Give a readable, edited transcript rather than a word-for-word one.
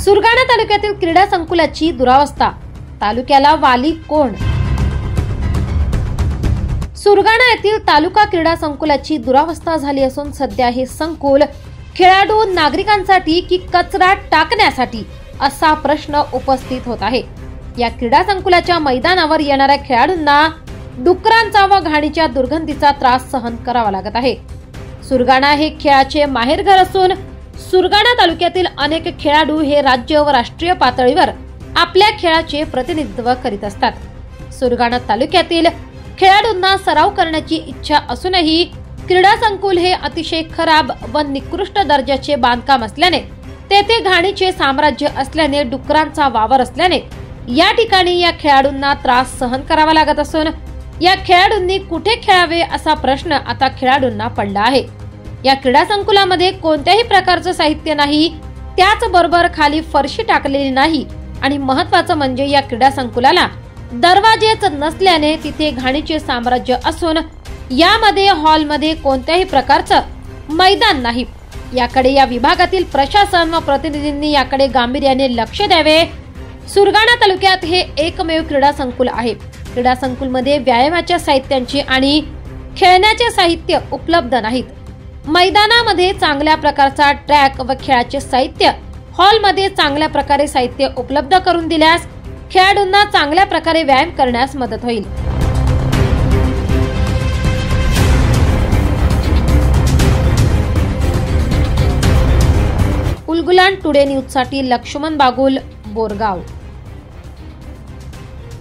सुरगाणा तालुक्यातील क्रीडा संकुलाची दुरावस्था, तालुक्याला वाली कोण? सुरगाणा येथील तालुका क्रीडा संकुलाची दुरावस्था झाली असून सध्या हे संकुल खेळाडू नागरिकांसाठी की कचरा टाकण्यासाठी असा प्रश्न उपस्थित होत आहे। या क्रीडा संकुलाच्या मैदानावर येणाऱ्या खेळाडूंना डुकरांचा व घाणीच्या दुर्गंधीचा त्रास सहन करावा लागत आहे। सुरगाणा हे खेळाचे माहेरघर असून सुरगाणा तालुक्यातील अनेक खेळाडू हे राज्य व राष्ट्रीय पातळीवर आपल्या खेळाचे प्रतिनिधित्व करीत असतात। सुरगाणा तालुक्यातील खेळाडूंना सराव करण्याची इच्छा असूनही क्रीडा संकुल हे अतिशय खराब व निकृष्ट दर्जाचे बांधकाम असल्याने, तेथे घाणीचे साम्राज्य असल्याने, डुकरांचा वावर असल्याने या ठिकाणी या खेळाडूंना त्रास सहन करावा लागत असून या खेळाडूंनी कुठे खेळावे असा प्रश्न आता खेळाडूंना पडला आहे। या क्रीडा संकुलामध्ये कोणत्याही प्रकारचे साहित्य नाही, त्याचबरोबर खाली फरशी टाकलेली नाही आणि महत्त्वाचं म्हणजे या क्रीडा संकुलाला दरवाजेच नसल्याने तिथे घाणीचे साम्राज्य असून यामध्ये हॉलमध्ये कोणत्याही प्रकारचं मैदान नाही। याकडे या विभागातील प्रशासन व प्रतिनिधींनी याकडे गांभीर्याने लक्ष द्यावे। सुरगाणा तालुक्यात हे एकमेव क्रीडा संकुल आहे। क्रीडा संकुलमध्ये व्यायामाच्या साहित्यांची आणि खेळण्याचे साहित्य उपलब्ध नाहीत। मैदानामध्ये चांगल्या प्रकारचा ट्रॅक व खेळाचे साहित्य, हॉलमध्ये चांगल्या प्रकारे साहित्य उपलब्ध करून दिल्यास खेळाडूंना चांगल्या प्रकारे व्यायाम करण्यास मदत होईल। उलगुलान टुडे न्यूज साठी लक्ष्मण बागुल, बोरगाव।